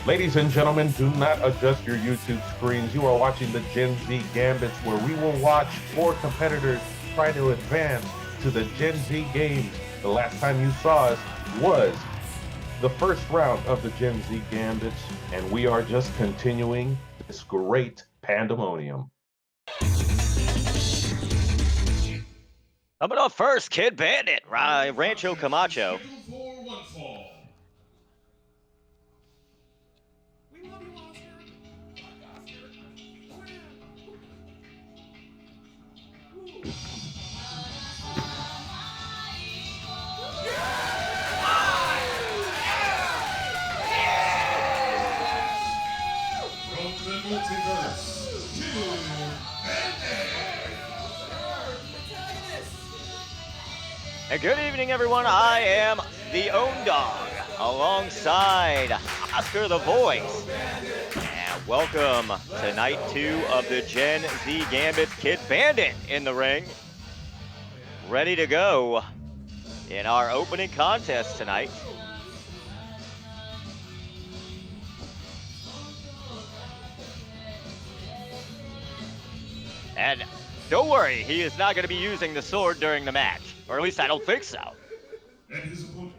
Ladies and gentlemen, do not adjust your YouTube screens. You are watching the Gen-Z Gambits, where we will watch four competitors try to advance to the Gen-Z Games. The last time you saw us was the first round of the Gen-Z Gambits, and we are just continuing this great pandemonium. Coming up first, Kid Bandit, Rancho Camacho. And good evening, everyone. I am the Own Dog, alongside Oscar the Voice. And welcome to night 2 of the Gen-Z Gambits. Kid Bandit in the ring, ready to go in our opening contest tonight. And don't worry, he is not going to be using the sword during the match. Or at least I don't think so. And his opponent.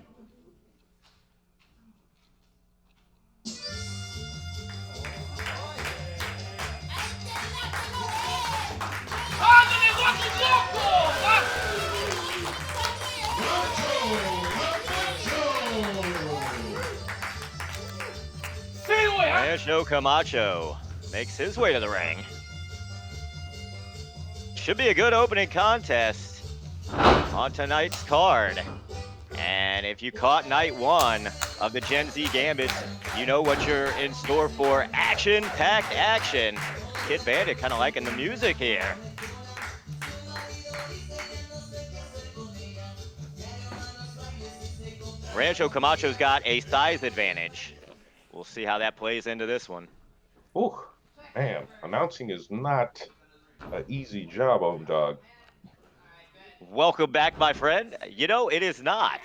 Rancho Camacho makes his way to the ring. Should be a good opening contest on tonight's card. And if you caught night 1 of the Gen-Z Gambits, you know what you're in store for. Action-packed action. Kid Bandit kind of liking the music here. Rancho Camacho's got a size advantage. We'll see how that plays into this one. Oh, man, announcing is not an easy job, Own Dog. Welcome back, my friend. You know, it is not,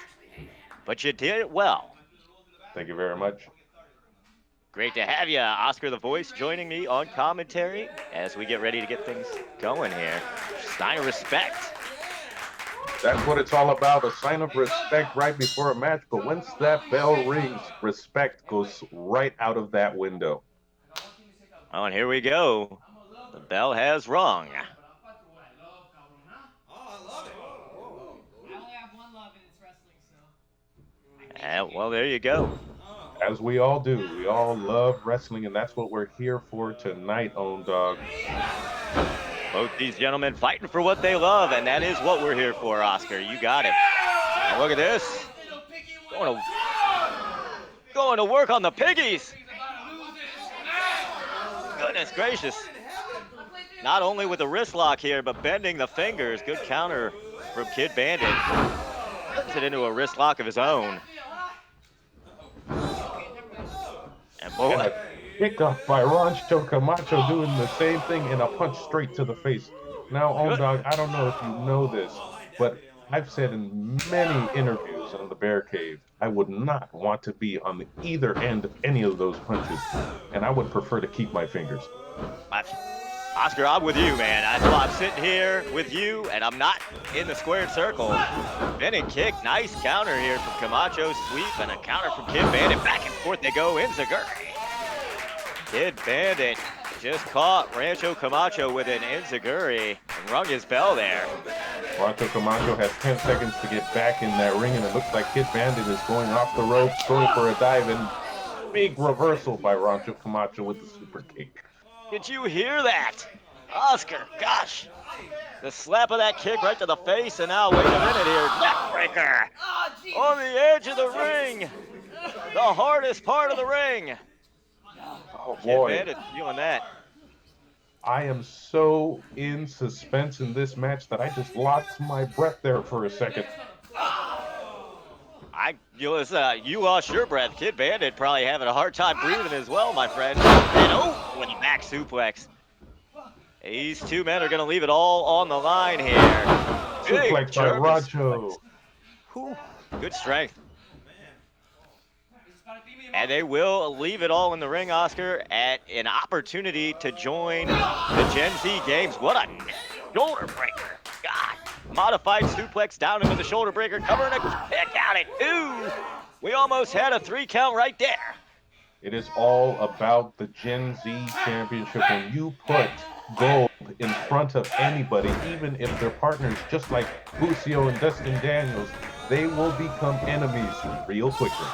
but you did it well. Thank you very much. Great to have you, Oscar the Voice, joining me on commentary as we get ready to get things going here. Sign of respect. That's what it's all about, a sign of respect right before a match. But once that bell rings, respect goes right out of that window. Oh, and here we go. The bell has rung. Well, there you go. As we all do. We all love wrestling, and that's what we're here for tonight, Own Dog. Both these gentlemen fighting for what they love, and that is what we're here for, Oscar. You got it. And look at this. Going to work on the piggies. Goodness gracious. Not only with the wrist lock here, but bending the fingers. Good counter from Kid Bandit. Turns it into a wrist lock of his own. And boy, kick off by Rancho Camacho doing the same thing and a punch straight to the face. Now, Own Dog, I don't know if you know this, but I've said in many interviews on the Bear Cave, I would not want to be on the either end of any of those punches, and I would prefer to keep my fingers. Oscar, I'm with you, man. That's why I'm sitting here with you, and I'm not in the squared circle. Bending kick, nice counter here from Camacho's sweep, and a counter from Kid Bandit. Back and forth they go in Zaguri. Kid Bandit just caught Rancho Camacho with an enziguri and rung his bell there. Rancho Camacho has 10 seconds to get back in that ring, and it looks like Kid Bandit is going off the ropes, going for a dive, and big reversal by Rancho Camacho with the super kick. Did you hear that? Oscar, gosh. The slap of that kick right to the face, and now, wait a minute here, neckbreaker on the edge of the ring. The hardest part of the ring. Oh, boy. Kid Bandit feeling that. I am so in suspense in this match that I just lost my breath there for a second. You lost your breath. Kid Bandit probably having a hard time breathing as well, my friend. And with a back suplex. These two men are going to leave it all on the line here. Suplex by Rancho. Good strength. And they will leave it all in the ring, Oscar, at an opportunity to join the Gen Z Games. What a shoulder breaker. God. Modified suplex down into the shoulder breaker, covering a kick out at 2. We almost had a 3 count right there. It is all about the Gen Z Championship. When you put gold in front of anybody, even if they're partners, just like Lucio and Dustin Daniels, they will become enemies real quickly.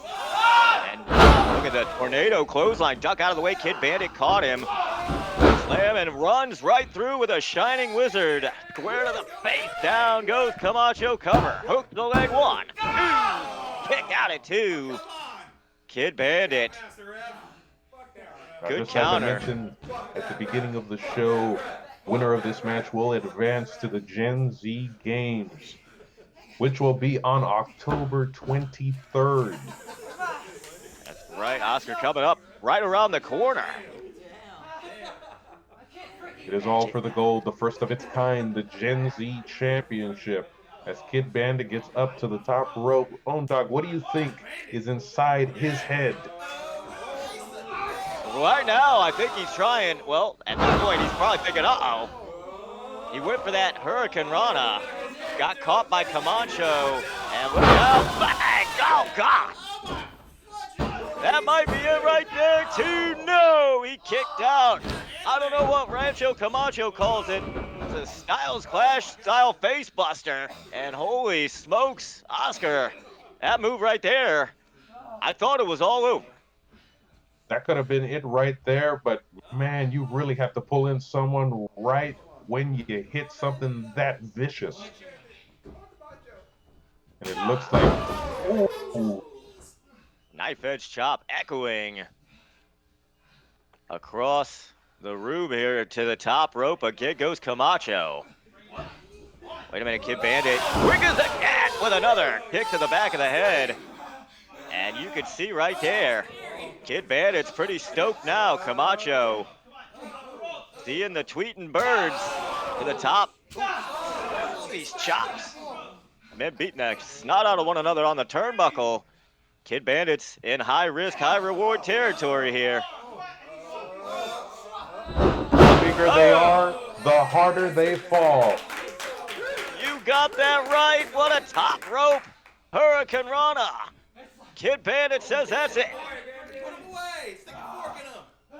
And look at the tornado clothesline. Duck out of the way. Kid Bandit caught him. Slam and runs right through with a shining wizard. Square to the face. Down goes Camacho. Cover. Hook the leg. 1, 2. Kick out at 2. Kid Bandit. Good counter. As I mentioned at the beginning of the show, winner of this match will advance to the Gen Z Games, which will be on October 23rd. That's right, Oscar coming up right around the corner. It is all for the gold, the first of its kind, the Gen Z Championship. As Kid Bandit gets up to the top rope, Own Dog, what do you think is inside his head? Right now, I think he's trying, well, at this point, he's probably thinking, uh-oh. He went for that Hurricane Rana, got caught by Camacho, and look out, bang, oh, God. That might be it right there, too. No, he kicked out. I don't know what Rancho Camacho calls it. It's a Styles Clash style face buster. And holy smokes, Oscar, that move right there, I thought it was all over. That could have been it right there, but man, you really have to pull in someone right when you hit something that vicious. And it looks like, ooh. Knife edge chop echoing across the room here to the top rope. Again goes Camacho. Wait a minute, Kid Bandit. Quick as a cat with another kick to the back of the head. And you can see right there, Kid Bandit's pretty stoked now. Camacho seeing the tweeting birds to the top. Ooh, these chops. Men beating the snot out of one another on the turnbuckle. Kid Bandits in high risk, high reward territory here. The bigger they are, the harder they fall. You got that right. What a top rope Hurricane Rana. Kid Bandit says that's it.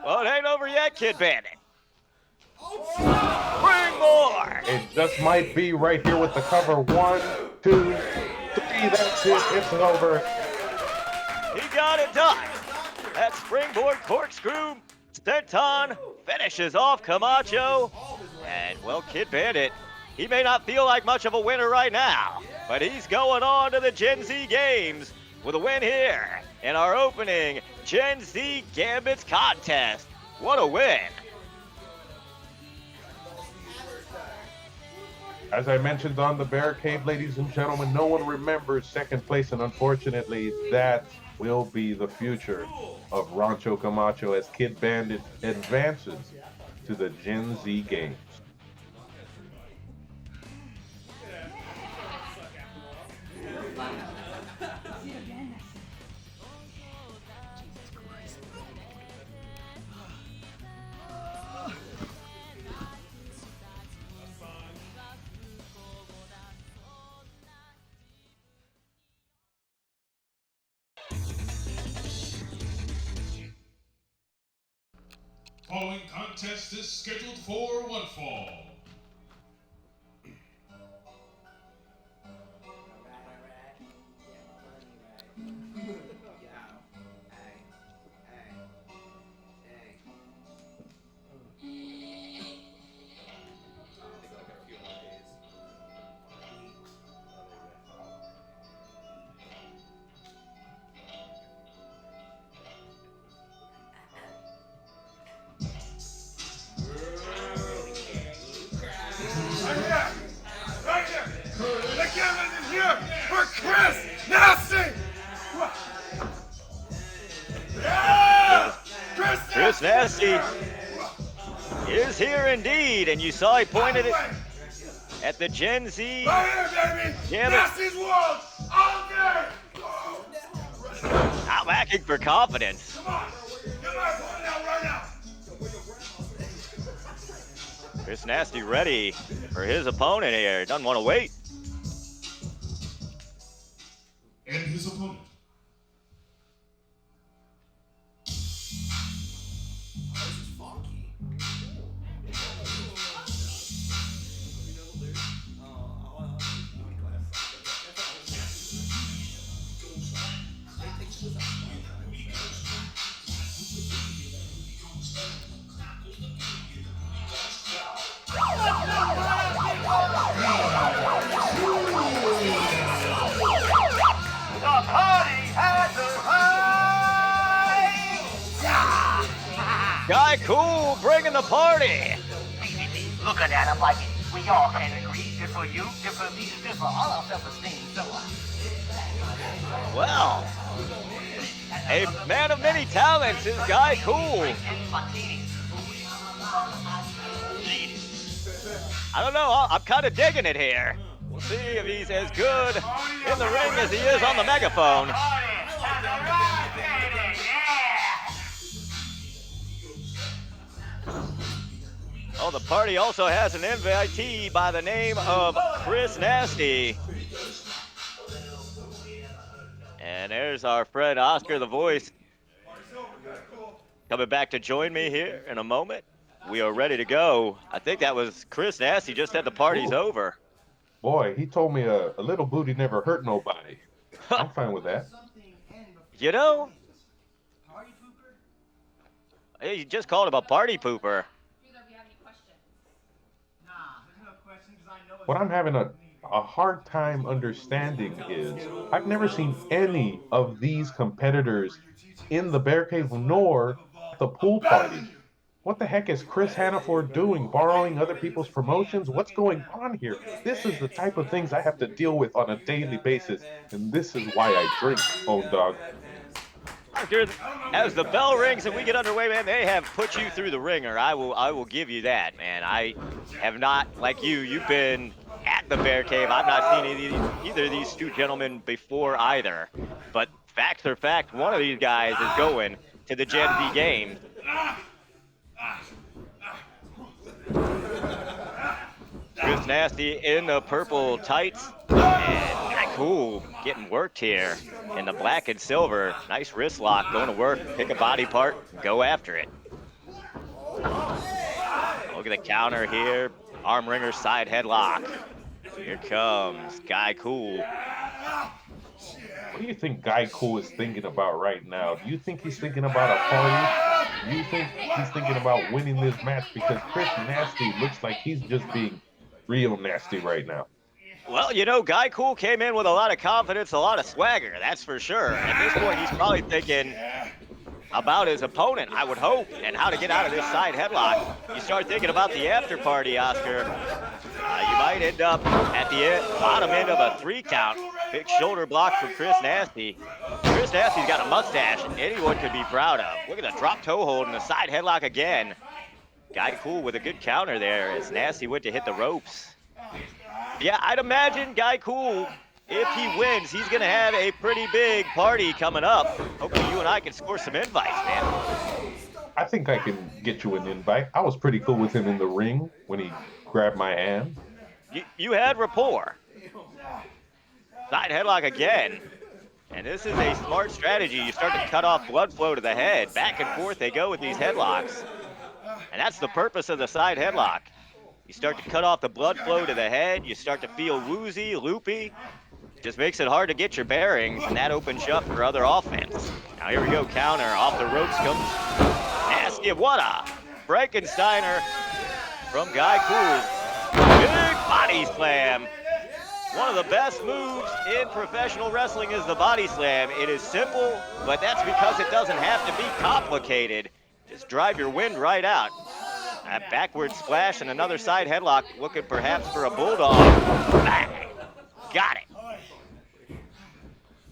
Well, it ain't over yet, Kid Bandit. Bring more. It just might be right here with the cover. 1, 2, 3. That's it. It's over. He got it done. That springboard corkscrew senton finishes off Camacho. And, well, Kid Bandit, he may not feel like much of a winner right now, but he's going on to the Gen Z Games with a win here in our opening Gen Z Gambits contest. What a win. As I mentioned on the barricade, ladies and gentlemen, no one remembers second place, and unfortunately, that will be the future of Rancho Camacho as Kid Bandit advances to the Gen Z Games. Following contest is scheduled for one fall. Chris Nasty is here indeed, and you saw he pointed it at the Gen Z. Gambit. Nasty's world all day. How lacking for confidence. Chris Nasty ready for his opponent here. Doesn't want to wait. And his opponent. Guy Cool bringing the party. Looking at him like we all can agree. Good for you, good for me, good for all our self-esteem. So, Well, a man of many talents is Guy Cool. I don't know, I'm kind of digging it here. We'll see if he's as good in the ring as he is on the megaphone. Oh, the party also has an invitee by the name of Chris Nasty. And there's our friend Oscar the Voice coming back to join me here in a moment. We are ready to go. I think that was Chris Nasty just said the party's over. Boy, he told me a little booty never hurt nobody. I'm fine with that. You know, he just called him a party pooper. What I'm having a hard time understanding is I've never seen any of these competitors in the Bear Cave nor at the pool party. What the heck is Chris Hannaford doing? Borrowing other people's promotions? What's going on here? This is the type of things I have to deal with on a daily basis, and this is why I drink, Bone Dog. As the bell rings and we get underway, man, they have put you through the ringer. I will give you that, man. I have not, like you've been at the Bear Cave. I've not seen either of these two gentlemen before either. But facts are fact, one of these guys is going to the Gen-Z Games. Chris Nasty in the purple tights, and Guy Cool getting worked here in the black and silver. Nice wrist lock, going to work, pick a body part, go after it. Look at the counter here, arm wringer side headlock. Here comes Guy Cool. What do you think Guy Cool is thinking about right now? Do you think he's thinking about a party? Do you think he's thinking about winning this match? Because Chris Nasty looks like he's just being real nasty right now. Well, you know, Guy Cool came in with a lot of confidence, a lot of swagger, that's for sure. At this point, he's probably thinking about his opponent, I would hope, and how to get out of this side headlock. You start thinking about the after party, Oscar. You might end up at the bottom end of a 3 count. Big shoulder block from Chris Nasty. Chris Nasty's got a mustache anyone could be proud of. Look at the drop toe hold and the side headlock again. Guy Cool with a good counter there as Nasty went to hit the ropes. Yeah, I'd imagine Guy Cool, if he wins, he's going to have a pretty big party coming up. Hopefully you and I can score some invites, man. I think I can get you an invite. I was pretty cool with him in the ring when he grabbed my hand. You had rapport. Side headlock again. And this is a smart strategy. You start to cut off blood flow to the head. Back and forth they go with these headlocks. And that's the purpose of the side headlock. You start to cut off the blood flow to the head. You start to feel woozy, loopy. Just makes it hard to get your bearings, and that opens you up for other offense. Now here we go, counter. Off the ropes comes Nasty. What a Frankensteiner from Guy Cool. Big body slam. One of the best moves in professional wrestling is the body slam. It is simple, but that's because it doesn't have to be complicated. Just drive your wind right out. A backward splash and another side headlock, looking perhaps for a bulldog. Bang! Got it.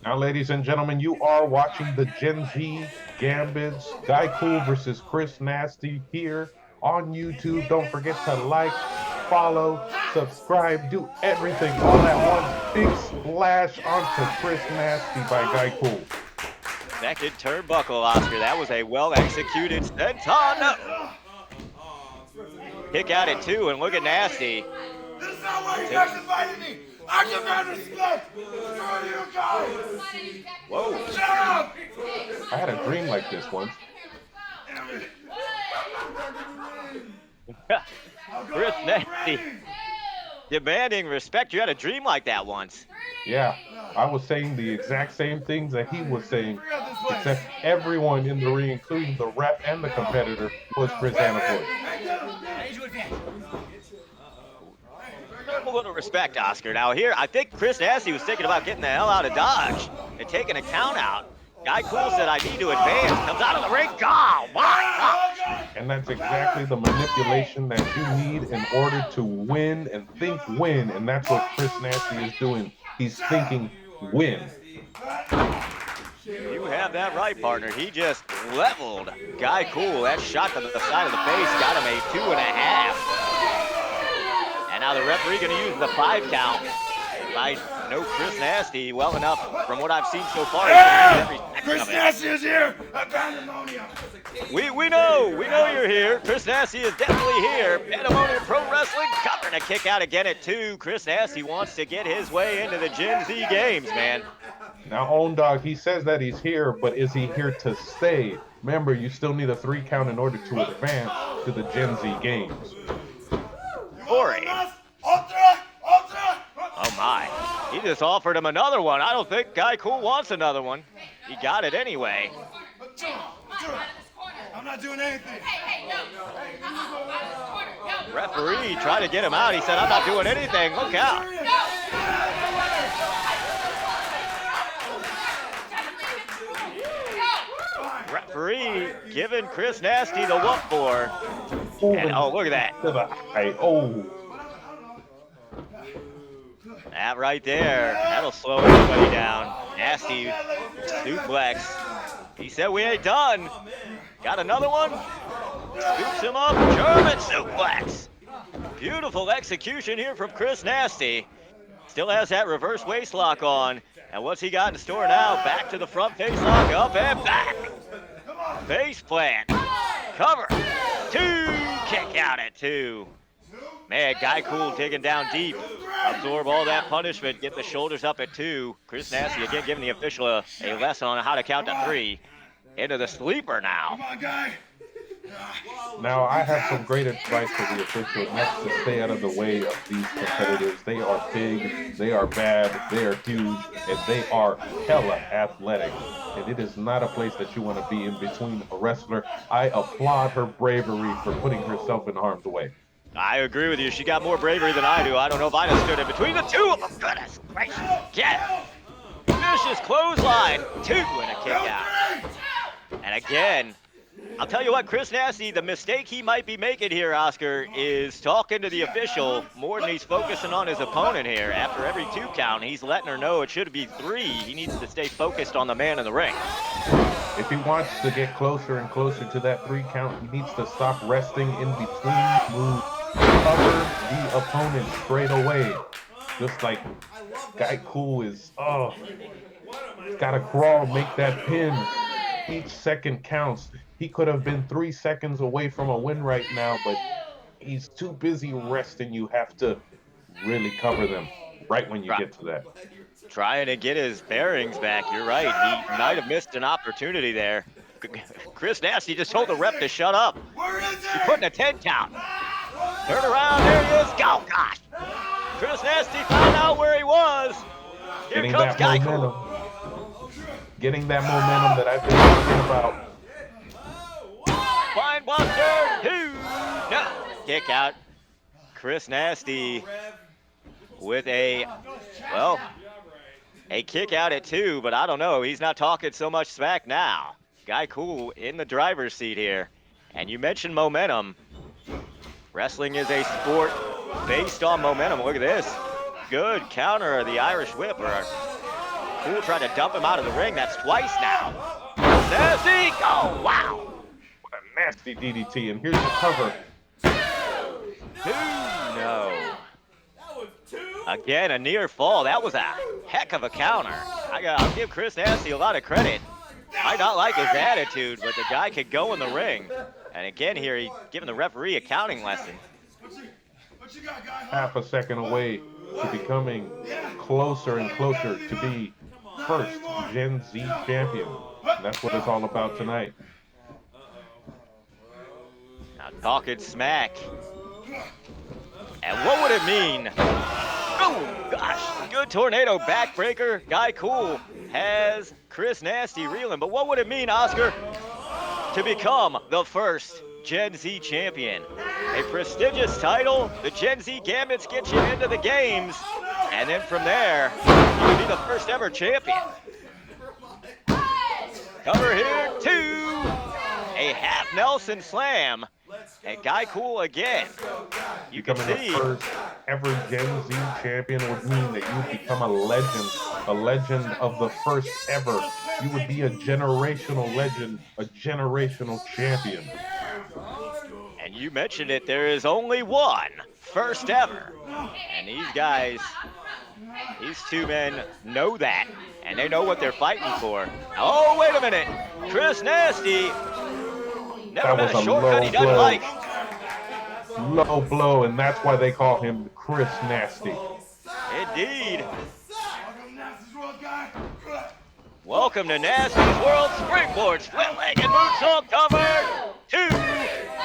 Now, ladies and gentlemen, you are watching the Gen-Z Gambits, Guy Cool versus Chris Nasty here on YouTube. Don't forget to like, follow, subscribe, do everything all at once. Big splash onto Chris Nasty by Guy Cool. Second turnbuckle, Oscar. That was a well-executed senton. Kick out at 2, and look at Nasty. This is not why you guys invited me. I demand respect. Screw you guys. Whoa. Shut up. I had a dream like this once. Chris Nasty demanding respect. You had a dream like that once. Yeah, I was saying the exact same things that he was saying, except everyone in the ring, including the ref and the competitor, was Chris Hannaford. A little respect, Oscar. Now here, I think Chris Nasty was thinking about getting the hell out of Dodge and taking a count out. Guy Cool said, I need to advance. Comes out of the ring. Oh, my God. And that's exactly the manipulation that you need in order to win and think win. And that's what Chris Nasty is doing. He's thinking win. You have that right, partner. He just leveled Guy Cool. That shot to the side of the face got him a 2.5. And now the referee going to use the 5 count. I know Chris Nasty well enough from what I've seen so far. Chris Nasty is here at Pandemonium. We know you're here. Chris Nasty is definitely here. Pandemonium Pro Wrestling covering a kick out again at 2. Chris Nasty wants to get his way into the Gen-Z Games, man. Now, Own Dog, he says that he's here, but is he here to stay? Remember, you still need a 3 count in order to advance to the Gen-Z Games. Corey. Oh my, he just offered him another one. I don't think Guy Cool wants another one. He got it anyway. I'm not doing anything. Referee tried to get him out. He said, I'm not doing anything. Look out. Referee giving Chris Nasty the whoop for. And oh, look at that. To the eye. Oh. That right there, that'll slow everybody down. Nasty suplex. He said we ain't done. Got another one. Scoops him up. German suplex. Beautiful execution here from Chris Nasty. Still has that reverse waist lock on. And what's he got in store now? Back to the front face lock, up and back. Face plant. Cover. 2. Kick out at 2. Man, Guy Cool digging down deep. Absorb all that punishment. Get the shoulders up at 2. Chris Nasty again giving the official a lesson on how to count to 3. Into the sleeper now. Come on, Guy. Now, I have some great advice for the official, and that's to stay out of the way of these competitors. They are big, they are bad, they are huge, and they are hella athletic. And it is not a place that you want to be in between a wrestler. I applaud her bravery for putting herself in harm's way. I agree with you. She got more bravery than I do. I don't know if I'd have stood in between the two of them. Goodness gracious. Get it. Vicious clothesline. 2 and a kick out. And again, I'll tell you what, Chris Nasty, the mistake he might be making here, Oscar, is talking to the official more than he's focusing on his opponent here. After every 2 count, he's letting her know it should be 3. He needs to stay focused on the man in the ring. If he wants to get closer and closer to that 3 count, he needs to stop resting in between moves. Cover the opponent straight away. Just like Guy Cool is, gotta crawl, make that pin. Each second counts. He could have been 3 seconds away from a win right now, but he's too busy resting. You have to really cover them right when you get to that. Trying to get his bearings back. You're right. He might have missed an opportunity there. Chris Nasty just told the ref to shut up. He's putting a 10 count. Turn around. There he is. Go, gosh. Chris Nasty found out where he was. Here Getting comes that Guy momentum. Cool. Getting that momentum that I've been talking about. Fine buster. 2. No. Kick out. Chris Nasty with a kick out at 2, but I don't know. He's not talking so much smack now. Guy Cool in the driver's seat here. And you mentioned momentum. Wrestling is a sport based on momentum. Look at this. Good counter of the Irish whip. Cool tried to dump him out of the ring. That's twice now. Nasty. Oh, wow. What a nasty DDT. And here's the cover. 2. No. Again, a near fall. That was a heck of a counter. I'll give Chris Nasty a lot of credit. Might not like his attitude, but the guy could go in the ring. And again here, he's giving the referee a counting lesson. What you got, guy? Half a second away to becoming closer and closer to be first Gen Z champion. And that's what it's all about tonight. Now talking smack. And what would it mean? Oh, gosh, good tornado backbreaker. Guy Cool has Chris Nasty reeling. But what would it mean, Oscar, to become the first Gen Z champion? A prestigious title. The Gen Z Gambits get you into the games. And then from there, you can be the first ever champion. Cover here, 2. A half Nelson slam. And Guy Cool again. You can Becoming see. the first ever Gen Z champion would mean that you would become a legend of the first ever. You would be a generational legend, a generational champion. And you mentioned it, there is only one first ever. And these guys, these two men know that. And they know what they're fighting for. Oh, wait a minute. Chris Nasty. Never been a shortcut he doesn't like. Low blow, and that's why they call him Chris Nasty. Indeed. Welcome to Nasty's World. Springboard, split leg, and moonsault cover. 2.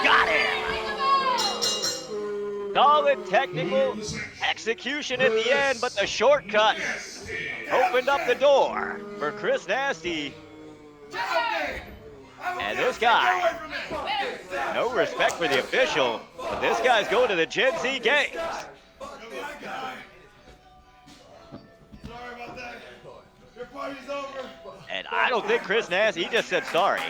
Got him. Solid technical execution at the end, but the shortcut opened up the door for Chris Nasty. And this guy, no respect for the official, but this guy's going to the Gen Z Games. And I don't think Chris Nasty, he just said sorry.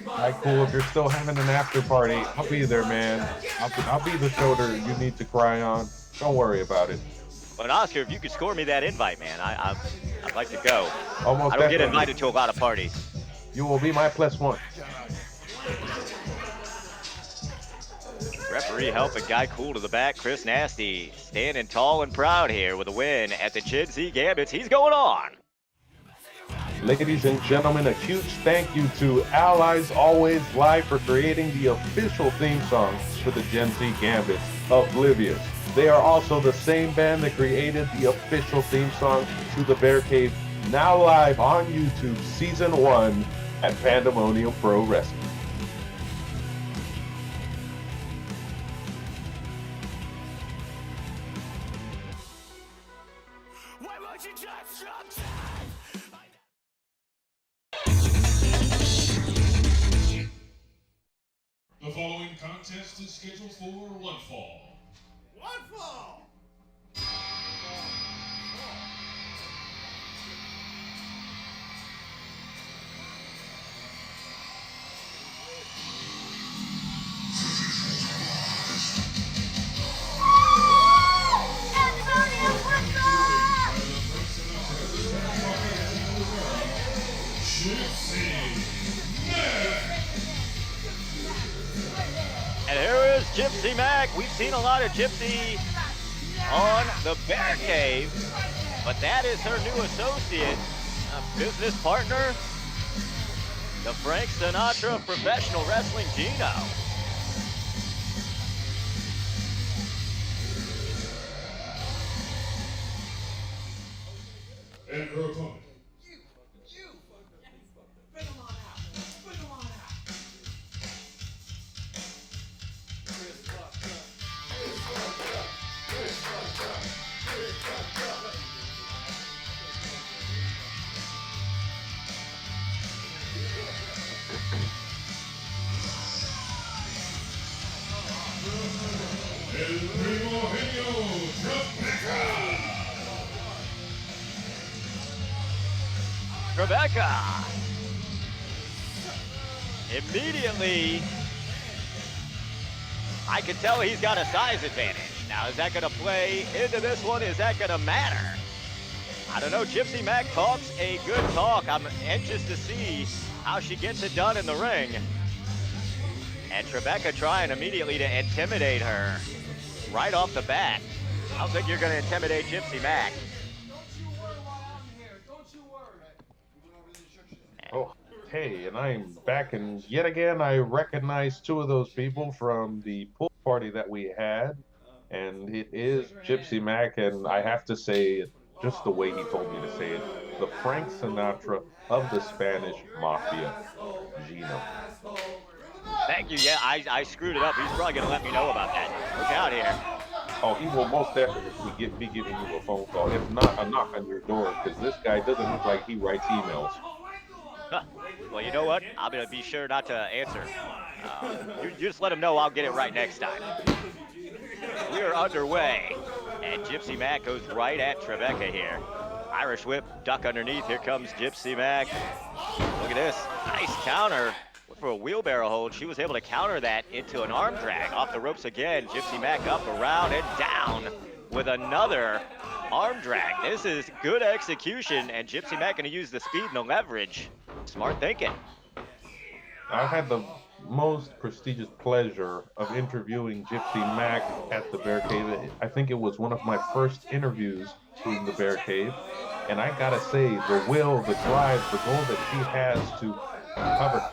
Alright, cool. If you're still having an after party, I'll be there, man. I'll be the shoulder you need to cry on. Don't worry about it. But Oscar, if you could score me that invite, man, I'd like to go. Almost I don't get definitely. invited to a lot of parties. You will be my +1. Referee helping Guy Cool to the back. Chris Nasty standing tall and proud here with a win at the Gen Z Gambits. He's going on. Ladies and gentlemen, a huge thank you to Allies Always Live for creating the official theme song for the Gen Z Gambits, Oblivious. They are also the same band that created the official theme song to the Bear Cave, now live on YouTube, Season 1 at Pandemonium Pro Wrestling. The following contest is scheduled for one fall. One fall! And here is Gypsy Mac. We've seen a lot of Gypsy on the Bear Cave, but that is her new associate, a business partner, the Frank Sinatra of professional wrestling, Gino. And her opponent. El Primogenio Rebecca. Immediately, I can tell he's got a size advantage. Now, is that going to play into this one? Is that going to matter? I don't know. Gypsy Mac talks a good talk. I'm anxious to see how she gets it done in the ring. And Rebecca trying immediately to intimidate her right off the bat. I don't think you're going to intimidate Gypsy Mac. Oh, hey, and I'm back, and yet again I recognize two of those people from the pool party that we had, and it is Gypsy Mac, and I have to say it just the way he told me to say it, the Frank Sinatra of the Spanish Mafia, Gino. Thank you. Yeah, I screwed it up. He's probably going to let me know about that. Look out here. Oh, he will most definitely be giving you a phone call, if not a knock on your door, because this guy doesn't look like he writes emails. Huh. Well, you know what? I'm going to be sure not to answer. You just let him know I'll get it right next time. We are underway, and Gypsy Mac goes right at Trebeka here. Irish whip, duck underneath. Here comes Gypsy Mac. Look at this. Nice counter for a wheelbarrow hold. She was able to counter that into an arm drag. Off the ropes again. Gypsy Mac up, around, and down with another arm drag. This is good execution, and Gypsy Mac going to use the speed and the leverage. Smart thinking. I've had the most prestigious pleasure of interviewing Gypsy Mac at the Bear Cave. I think it was one of my first interviews in the Bear Cave. And I gotta say, the will, the drive, the goal that she has to cover,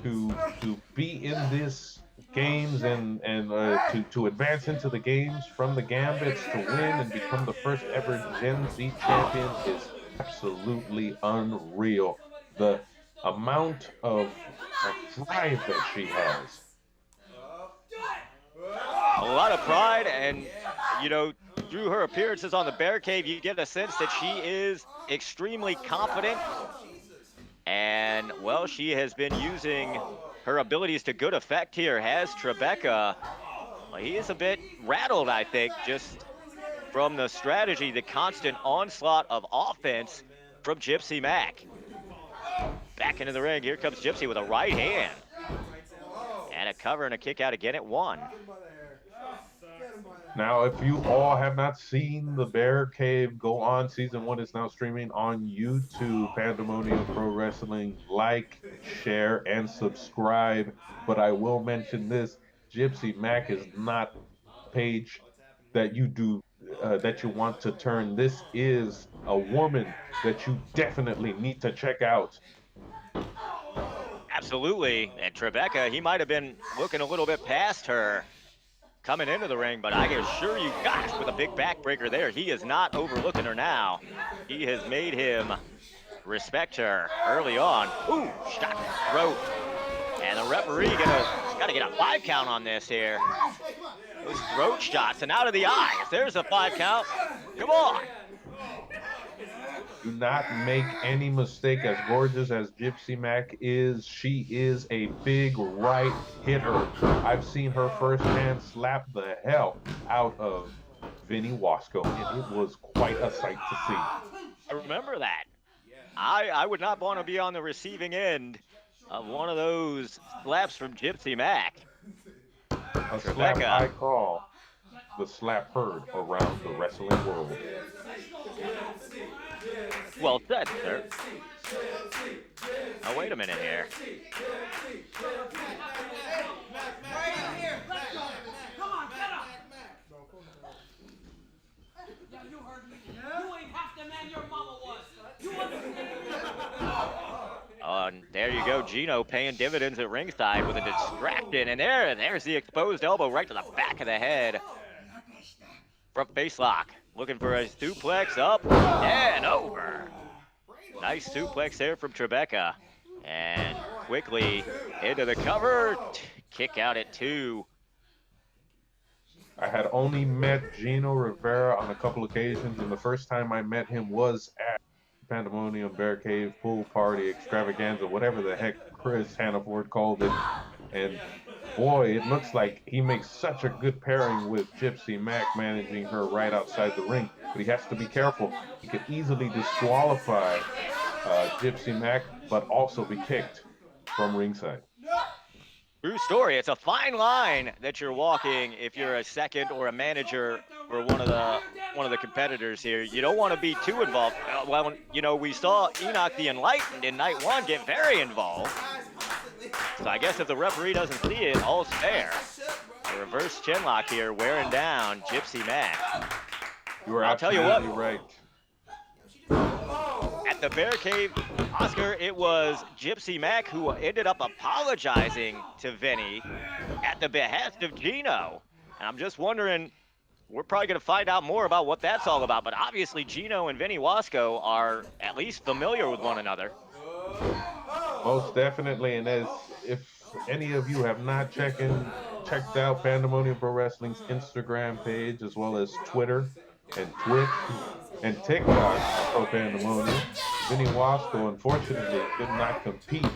to be in this games and to advance into the games from the Gambits to win and become the first ever Gen-Z champion is absolutely unreal. The amount of drive that she has. A lot of pride, and you know, through her appearances on the Bear Cave, you get a sense that she is extremely confident. And well, she has been using her abilities to good effect here. Has Trebeka. Well, he is a bit rattled, I think, just from the strategy, the constant onslaught of offense from Gypsy Mac. Back into the ring. Here comes Gypsy with a right hand. And a cover and a kick out again at 1. Now, if you all have not seen the Bear Cave, go on. Season 1 is now streaming on YouTube. Pandemonium Pro Wrestling. Like, share, and subscribe. But I will mention this. Gypsy Mac is not a page that you do, that you want to turn. This is a woman that you definitely need to check out. Absolutely. And Trebeka, he might have been looking a little bit past her coming into the ring, but I can assure you, gosh, with a big backbreaker there, he is not overlooking her now. He has made him respect her early on. Ooh, shot to the throat. And the referee got to get a 5 count on this here. Those throat shots and out of the eyes. There's a 5 count. Come on. Do not make any mistake. As gorgeous as Gypsy Mac is, she is a big right hitter. I've seen her firsthand slap the hell out of Vinny Wasco, and it was quite a sight to see. I remember that. I would not want to be on the receiving end of one of those slaps from Gypsy Mac. A slap I call the slap heard around the wrestling world. Well said, sir. Oh, wait a minute here. Come on, get up! Yeah, you heard me. You ain't half the man your mama was. You understand? And there you go, Gino paying dividends at ringside with a distraction, and there's the exposed elbow right to the back of the head. Front face lock, looking for a suplex up and over. Nice suplex there from Trebeka, and quickly into the cover, kick out at 2. I had only met Gino Rivera on a couple occasions, and the first time I met him was at Pandemonium Bear Cave Pool Party Extravaganza, whatever the heck Chris Hannaford called it. And boy, it looks like he makes such a good pairing with Gypsy Mac, managing her right outside the ring. But he has to be careful. He could easily disqualify Gypsy Mac, but also be kicked from ringside. True story. It's a fine line that you're walking if you're a second or a manager for one of the competitors here. You don't want to be too involved. Well, you know, we saw Enoch the Enlightened in night 1 get very involved. So I guess if the referee doesn't see it, all's fair. A reverse chinlock here, wearing down Gypsy Mac. You are I'll tell you absolutely what. right. At the bear cave. Oscar, it was Gypsy Mac who ended up apologizing to Vinny at the behest of Gino. And I'm just wondering, we're probably going to find out more about what that's all about. But obviously, Gino and Vinny Wasco are at least familiar with one another. Most definitely. And as if any of you have not checked out Pandemonium Pro Wrestling's Instagram page, as well as Twitter and Twitch and TikTok for Pandemonium, Vinny Wasco unfortunately could not compete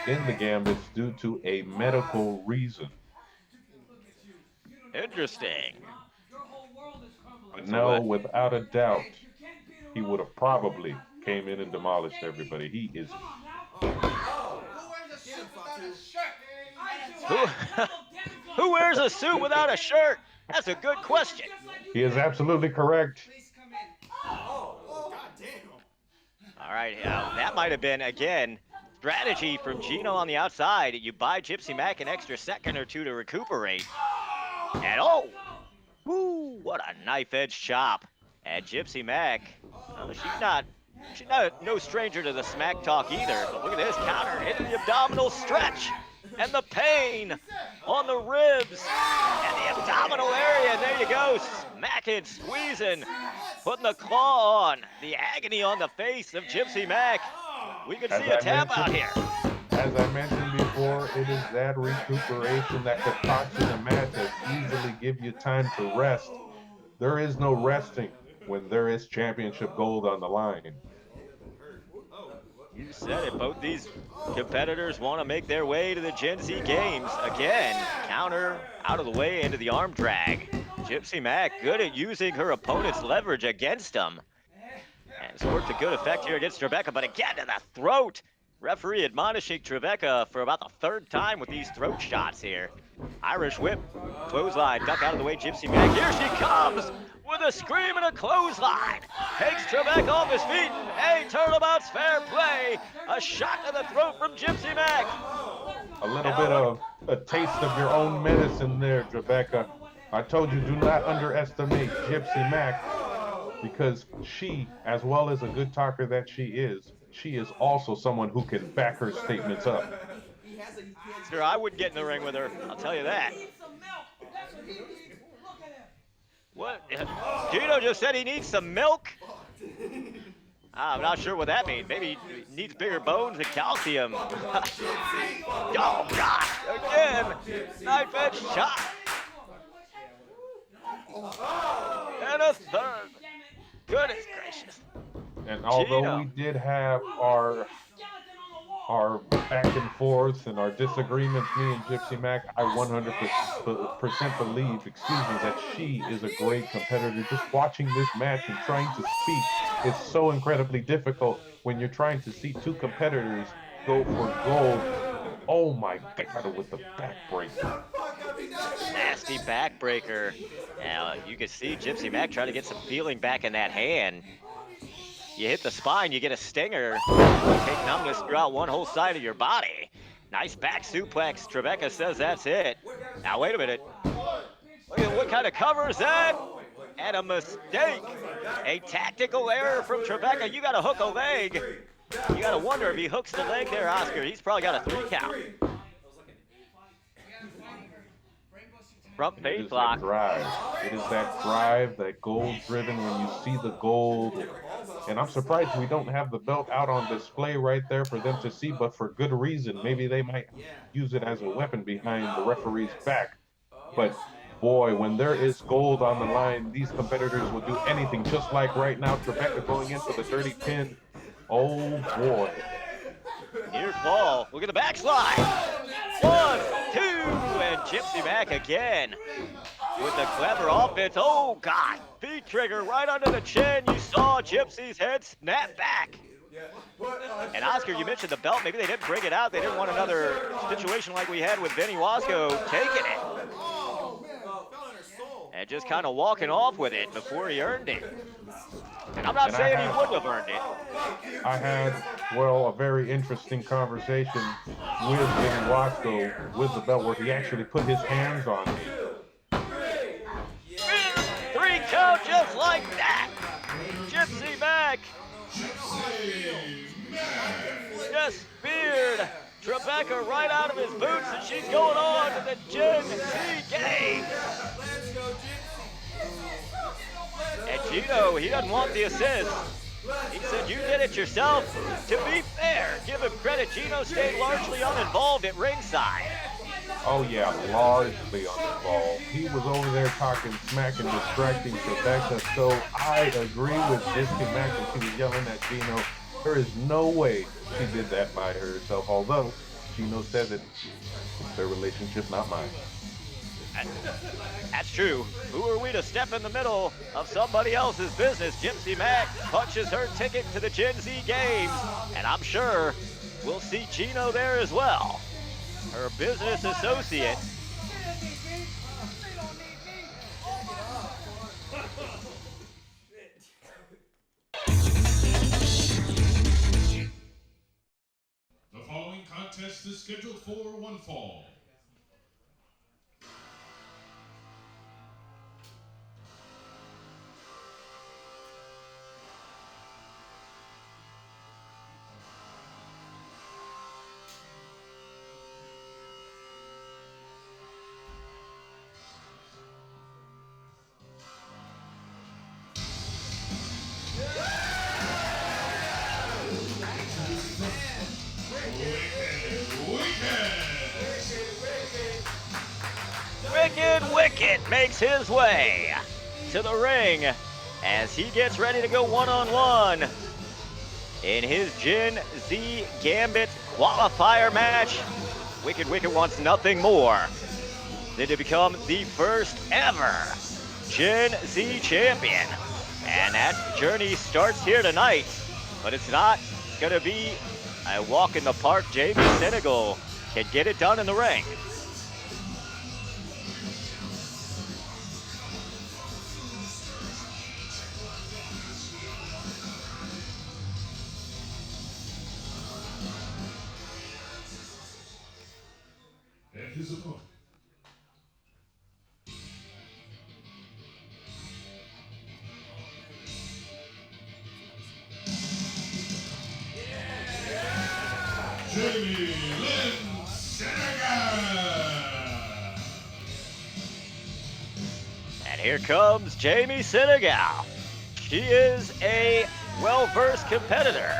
in the Gambits due to a medical reason. Interesting. But no, without a doubt, he would have probably came in and demolished everybody. He is. Who wears a suit without a shirt? That's a good question. He is absolutely correct. All right, that might have been, again, strategy from Gino on the outside. You buy Gypsy Mac an extra second or two to recuperate. And oh, whoo, what a knife-edge chop. And Gypsy Mac, she's no stranger to the smack talk either. But look at this counter, hitting the abdominal stretch. And the pain on the ribs and the abdominal area. There you go, smacking, squeezing, putting the claw on. The agony on the face of Gypsy Mac. We can see a tap out here. As I mentioned before, it is that recuperation that could toxin a match that easily give you time to rest. There is no resting when there is championship gold on the line. You said it. Both these competitors want to make their way to the Gen-Z Games. Again, counter out of the way into the arm drag. Gypsy Mac good at using her opponent's leverage against him. And it's worked to good effect here against Trebeka, but again to the throat. Referee admonishing Trebeka for about the third time with these throat shots here. Irish whip, clothesline, duck out of the way, Gypsy Mac. Here she comes with a scream and a clothesline. Takes Trebek off his feet. Hey, turnabout's fair play. A shot to the throat from Gypsy Mac. A little bit of a taste of your own medicine there, Trebeka. I told you, do not underestimate Gypsy Mac, because she, as well as a good talker that she is also someone who can back her statements up. Sure, I wouldn't get in the ring with her, I'll tell you that. What? Gino just said he needs some milk? I'm not sure what that means. Maybe he needs bigger bones and calcium. Oh, God! Again! Knife-edge shot! And a third. Goodness gracious. And although we did have our back and forth and our disagreements, me and Gypsy Mac, I 100% believe, that she is a great competitor. Just watching this match and trying to speak is so incredibly difficult when you're trying to see two competitors go for gold. Oh my God, with the backbreaker. Nasty backbreaker. Now, you can see Gypsy Mac trying to get some feeling back in that hand. You hit the spine, you get a stinger. You take numbness throughout one whole side of your body. Nice back suplex. Trebeka says that's it. Now, wait a minute. Look at what kind of cover is that? And a mistake. A tactical error from Trebeka. You got to hook a leg. You got to wonder if he hooks the leg there, Oscar. He's probably got a 3 count. Front face lock. It is that drive, that gold driven when you see the gold. And I'm surprised we don't have the belt out on display right there for them to see, but for good reason. Maybe they might use it as a weapon behind the referee's back. But boy, when there is gold on the line, these competitors will do anything, just like right now, Trebeka going in for the dirty pin. Oh boy. Near fall. Look at the backslide. 1, 2, and Gypsy Mac again with the clever offense. Oh God, feet trigger right under the chin. You saw Gypsy's head snap back. And Oscar, you mentioned the belt. Maybe they didn't bring it out. They didn't want another situation like we had with Vinny Wasco taking it. And just kind of walking off with it before he earned it. And I'm not saying he wouldn't have earned it. I had, a very interesting conversation with Vinny Wasco with the belt where he actually put his hands on it. 3 count just like that. Gypsy Mac. speared Trebecca right out of his boots, and she's going on to the Gen-Z Games. And Gino, he doesn't want the assist. He said, you did it yourself. To be fair, give him credit, Gino stayed largely uninvolved at ringside. Oh yeah, largely uninvolved. He was over there talking smack and distracting Rebecca, so I agree with Disky Mac when she was yelling at Gino. There is no way she did that by herself, although Gino said that it's their relationship, not mine. That's true. Who are we to step in the middle of somebody else's business? Gypsy Mac punches her ticket to the Gen-Z Games, and I'm sure we'll see Gino there as well. Her business associate. The following contest is scheduled for one fall. Wicked makes his way to the ring as he gets ready to go one-on-one in his Gen-Z Gambits qualifier match. Wicked wants nothing more than to become the first ever Gen-Z champion. And that journey starts here tonight, but it's not going to be a walk in the park. Jamie Senegal can get it done in the ring. And his opponent. Jamie Lynn Senegal. And here comes Jamie Senegal. She is a well-versed competitor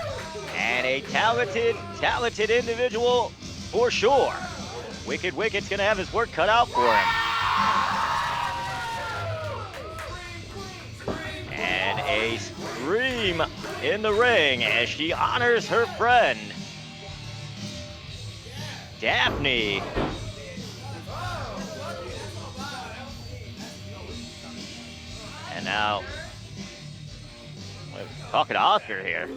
and a talented individual for sure. Wicked's gonna have his work cut out for him. And a scream in the ring as she honors her friend, Daphne. And now, we're talking to Oscar here.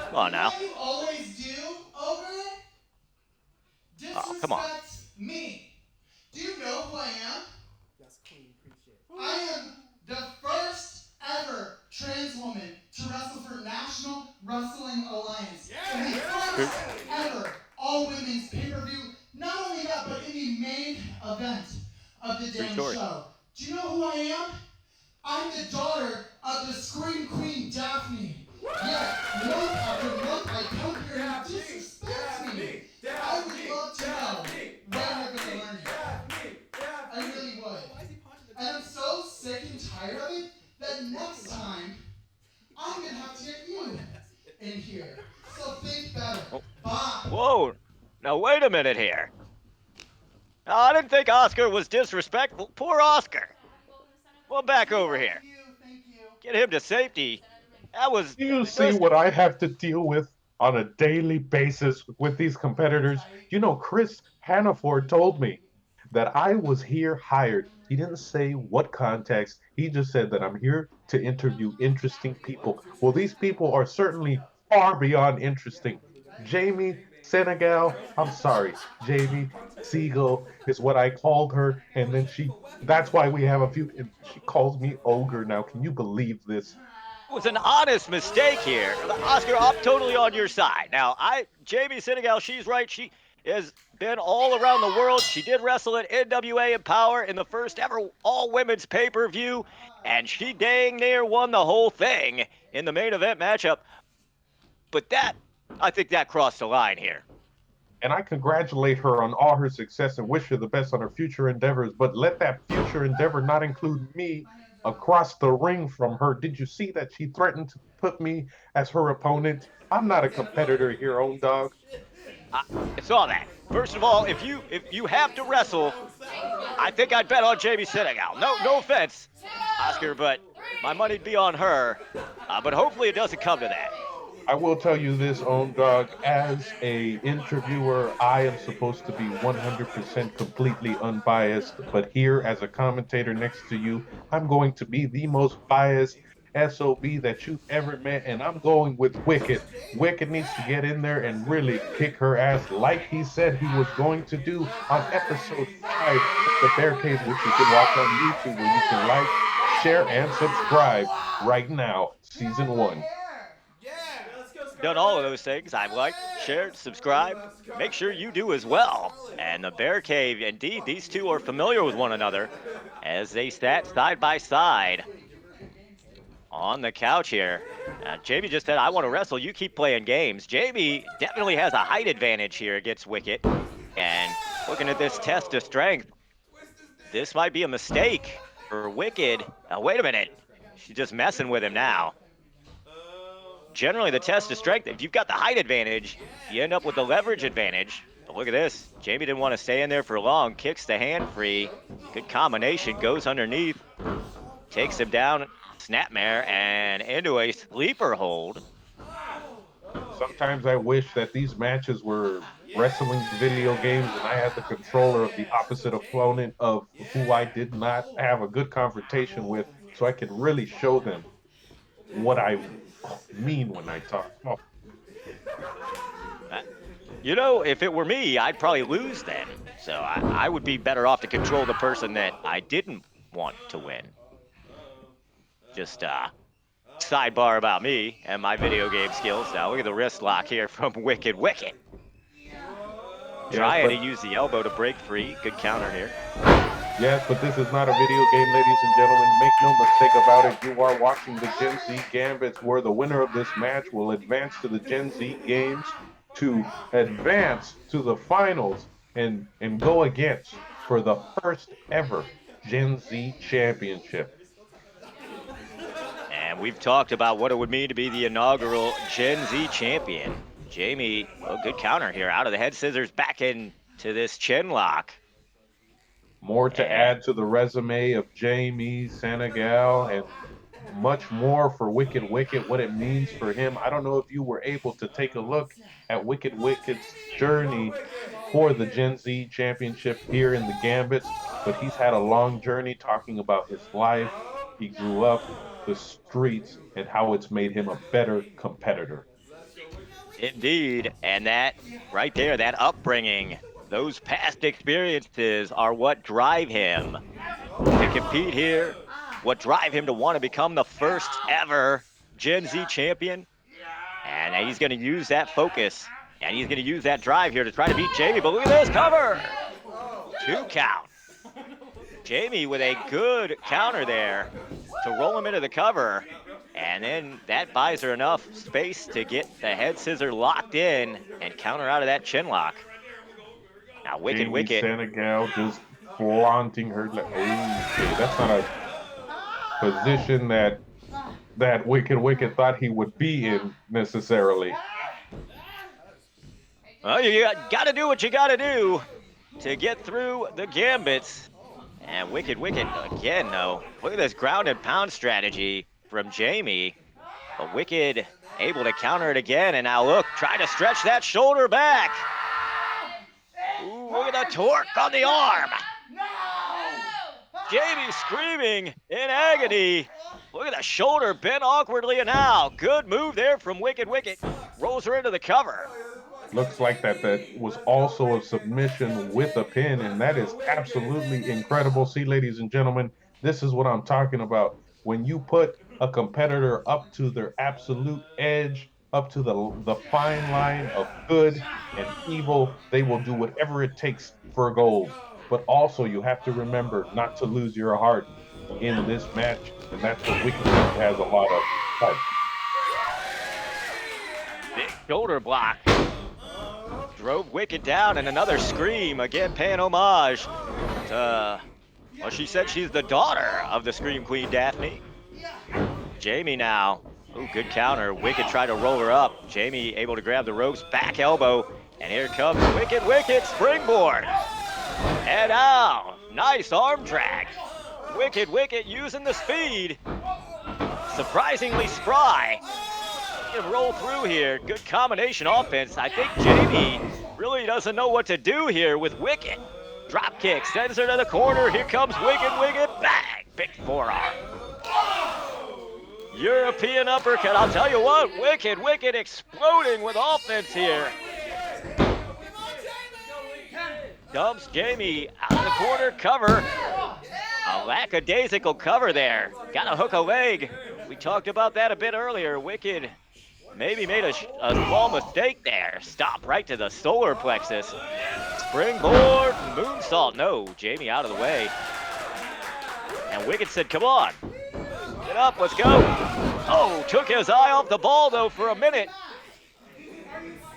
Come on now. What you always do over it? Oh, come on. Disrespect me. Do you know who I am? That's clean, appreciate it. I am the first ever trans woman to wrestle for National Wrestling Alliance. And the first ever all-women's pay-per-view. Not only that, but in the main event of the damn story. show. Do you know who I am? I'm the daughter of the Scream Queen Daphne. Yeah, month after month I come here and you disrespect me. I would love to know when you're gonna learn it. I really would. And I'm so sick and tired of it that next time I'm gonna have to get you in here. So think better. Bye. Whoa, now wait a minute here. Now, I didn't think Oscar was disrespectful. Poor Oscar. Well, back over here. Thank you. Get him to safety. That was... Do you see what I have to deal with on a daily basis with these competitors? You know, Chris Hannaford told me that I was here hired. He didn't say what context. He just said that I'm here to interview interesting people. Well, these people are certainly far beyond interesting. Jamie Senegal, I'm sorry, Jamie Siegel is what I called her, and then that's why we have a few, she calls me Ogre now. Can you believe this? It was an honest mistake here. Oscar, I'm totally on your side. Now, Jamie Senegal, she's right. She has been all around the world. She did wrestle at NWA Empower in the first ever all-women's pay-per-view, and she dang near won the whole thing in the main event matchup. But that I think that crossed the line here. And I congratulate her on all her success and wish her the best on her future endeavors. But let that future endeavor not include me across the ring from her. Did you see that she threatened to put me as her opponent? I'm not a competitor here, own dog. I saw that. First of all, if you have to wrestle, I think I'd bet on Jamie Senegal. No offense, Oscar, but my money'd be on her. But hopefully it doesn't come to that. I will tell you this, own dog, as a interviewer, I am supposed to be 100% completely unbiased, but here as a commentator next to you, I'm going to be the most biased SOB that you've ever met, and I'm going with Wicked. Wicked needs to get in there and really kick her ass like he said he was going to do on episode 5 of the Bear Cave, which you can watch on YouTube, where you can like, share, and subscribe right now, season 1. Done all of those things. I've liked, shared, subscribed. Make sure you do as well. And the Bear Cave, indeed, these two are familiar with one another as they sat side by side on the couch here. Jamie just said, I want to wrestle. You keep playing games. Jamie definitely has a height advantage here against Wicket. And looking at this test of strength, this might be a mistake for Wicked. Wait a minute. She's just messing with him now. Generally, the test of strength, if you've got the height advantage, you end up with the leverage advantage. But look at this. Jamie didn't want to stay in there for long. Kicks the hand free. Good combination. Goes underneath. Takes him down. Snapmare and into a sleeper hold. Sometimes I wish that these matches were wrestling video games and I had the controller of the opposite opponent of who I did not have a good confrontation with, so I could really show them what I mean when I talk. Oh. You know, if it were me, I'd probably lose then. So I would be better off to control the person that I didn't want to win. Just sidebar about me and my video game skills. Now look at the wrist lock here from Wicked. Trying to use the elbow to break free. Good counter here. Yes, but this is not a video game, ladies and gentlemen. Make no mistake about it. You are watching the Gen-Z Gambits, where the winner of this match will advance to the Gen-Z Games to advance to the finals and go against for the first ever Gen-Z Championship. And we've talked about what it would mean to be the inaugural Gen-Z champion. Jamie, good counter here. Out of the head scissors, back into this chin lock. More to add to the resume of Jamie Senegal, and much more for Wicked, what it means for him. I don't know if you were able to take a look at Wicked's journey for the Gen Z Championship here in the Gambits, but he's had a long journey talking about his life. He grew up, the streets, and how it's made him a better competitor. Indeed, and that right there, that upbringing, those past experiences are what drive him to compete here, what drive him to want to become the first ever Gen Z champion. And he's going to use that focus, and he's going to use that drive here to try to beat Jamie. But look at this cover. 2 count. Jamie with a good counter there to roll him into the cover. And then that buys her enough space to get the head scissor locked in and counter out of that chin lock. Now Wicked. Senegal just flaunting her. Okay, that's not a position that Wicked thought he would be in necessarily. Well, you got to do what you got to do to get through the Gambits. And Wicked again, though. Look at this ground and pound strategy from Jamie. But Wicked able to counter it again. And now look, try to stretch that shoulder back. Ooh, look at the torque on the arm. Jamie screaming in agony. Look at the shoulder bent awkwardly now. Good move there from Wicked. Rolls her into the cover. Looks like that was also a submission with a pin, and that is absolutely incredible. See, ladies and gentlemen, this is what I'm talking about. When you put a competitor up to their absolute edge, up to the fine line of good and evil, they will do whatever it takes for gold. But also, you have to remember not to lose your heart in this match, and that's what Wicked has a lot of heart. shoulder block. Drove Wicked down, and another scream, again paying homage to, well, she said she's the daughter of the Scream Queen, Daphne. Jamie now. Ooh, good counter. Wicked tried to roll her up. Jamie able to grab the ropes, back elbow, and here comes Wicked, springboard. And out. Nice arm drag. Wicked using the speed. Surprisingly spry. Can roll through here. Good combination offense. I think Jamie really doesn't know what to do here with Wicked. Drop kick, sends her to the corner. Here comes Wicked, bang! Big forearm. European uppercut. I'll tell you what, Wicked exploding with offense here. Dumps Jamie out of the corner, cover. A lackadaisical cover there. Got to hook a leg. We talked about that a bit earlier. Wicked maybe made a small mistake there. Stop right to the solar plexus. Springboard, moonsault. No, Jamie out of the way. And Wicked said, come on. Get up, let's go. Oh, took his eye off the ball, though, for a minute.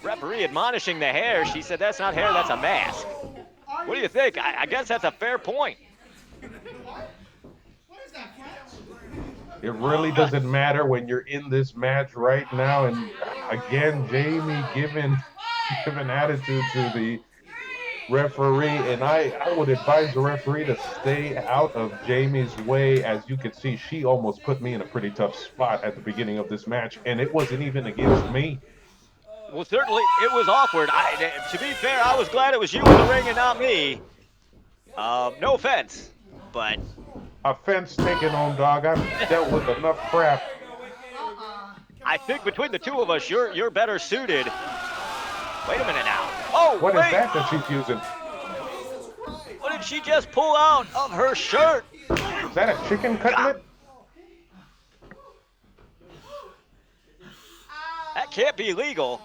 Referee admonishing the hair. She said, that's not hair, that's a mask. What do you think? I guess that's a fair point. It really doesn't matter when you're in this match right now. And again, Jamie giving attitude to the referee. And I would advise the referee to stay out of Jamie's way. As you can see, she almost put me in a pretty tough spot at the beginning of this match. And it wasn't even against me. Well, certainly it was awkward. To be fair, I was glad it was you in the ring and not me. No offense, but... Offense taken on, dog. I've dealt with enough crap. I think between the two of us, you're better suited. Wait a minute now. Oh, What wait. is that she's using? What did she just pull out of her shirt? Is that a chicken cutlet? That can't be legal.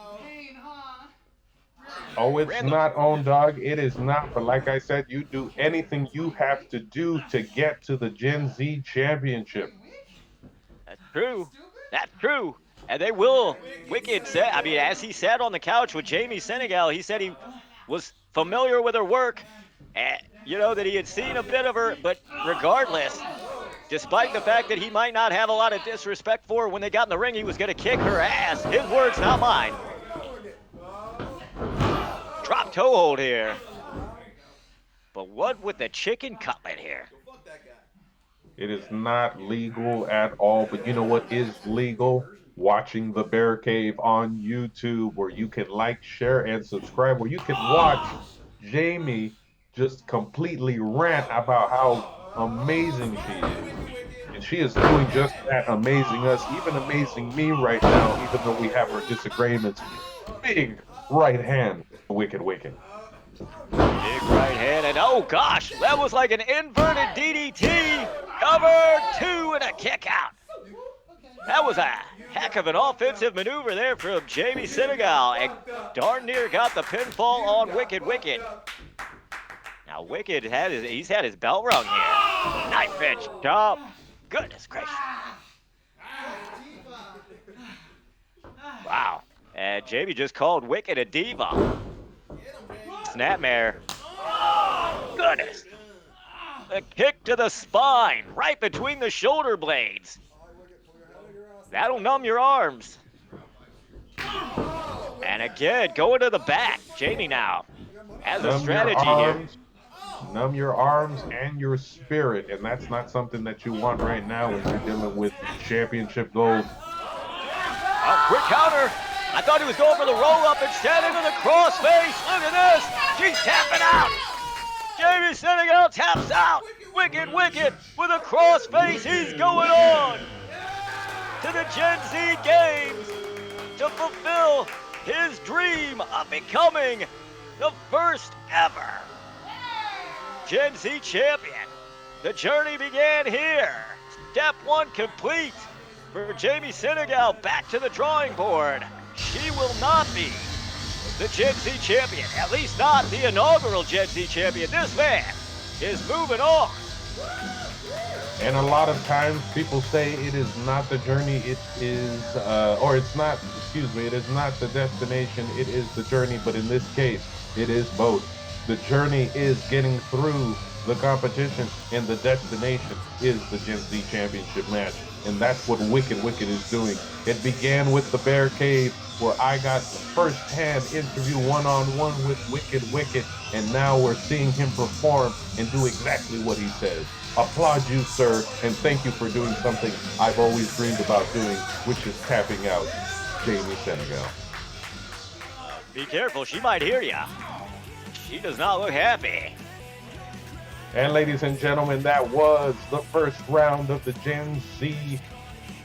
Oh, it's not on, dog. It is not. But like I said, you do anything you have to do to get to the Gen-Z Championship. That's true. That's true. And they will. Wicked said, I mean, as he sat on the couch with Jamie Senegal, he said he was familiar with her work. And, you know, that he had seen a bit of her. But regardless, despite the fact that he might not have a lot of disrespect for her, when they got in the ring, he was going to kick her ass. His words, not mine. Drop toe hold here. But what with the chicken cutlet here? It is not legal at all. But you know what is legal? Watching the Bear Cave on YouTube, where you can like, share, and subscribe, where you can watch Jamie just completely rant about how amazing she is. And she is doing just that, amazing us, even amazing me right now, even though we have our disagreements. Big right hand. Wicked. Big right hand, and oh gosh, that was like an inverted DDT. Cover two and a kick out. That was a heck of an offensive maneuver there from Jamie Senegal, and darn near got the pinfall on Wicked. Now Wicked he's had his bell rung here. Knife edge chop. Goodness gracious. Wow. And Jamie just called Wicked a diva. Snapmare. Goodness. A kick to the spine, right between the shoulder blades. That'll numb your arms. And again, going to the back. Jamie now has a strategy here. Numb your arms and your spirit, and that's not something that you want right now when you're dealing with championship gold. A quick counter. I thought he was going for the roll-up instead into the crossface. Look at this. She's tapping out. Jamie Senegal taps out. Wicked with a crossface. He's going on to the Gen-Z Games to fulfill his dream of becoming the first ever Gen-Z champion. The journey began here. Step one complete for Jamie Senegal. Back to the drawing board. She will not be the Gen-Z champion, at least not the inaugural Gen-Z champion. This man is moving on. And a lot of times people say it is not the journey, it is, or it's not, excuse me, it is not the destination, it is the journey. But in this case, it is both. The journey is getting through the competition, and the destination is the Gen Z Championship match. And that's what Wicked is doing. It began with the Bear Cave, where I got first-hand interview one-on-one with Wicked, and now we're seeing him perform and do exactly what he says. Applaud you, sir, and thank you for doing something I've always dreamed about doing, which is tapping out Jamie Senegal. Be careful, she might hear ya. She does not look happy. And ladies and gentlemen, that was the first round of the Gen Z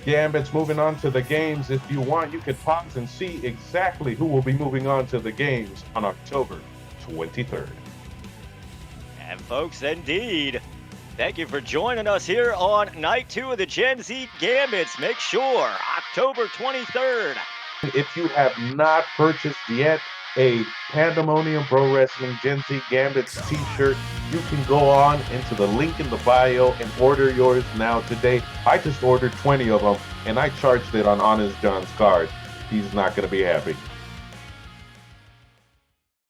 Gambits. Moving on to the games. If you want, you could pause and see exactly who will be moving on to the games on October 23rd. And folks, indeed, thank you for joining us here on night 2 of the Gen Z Gambits. Make sure, October 23rd. If you have not purchased yet a Pandemonium Pro Wrestling Gen Z Gambits t-shirt, you can go on into the link in the bio and order yours now today. I just ordered 20 of them, and I charged it on Honest John's card. He's not going to be happy.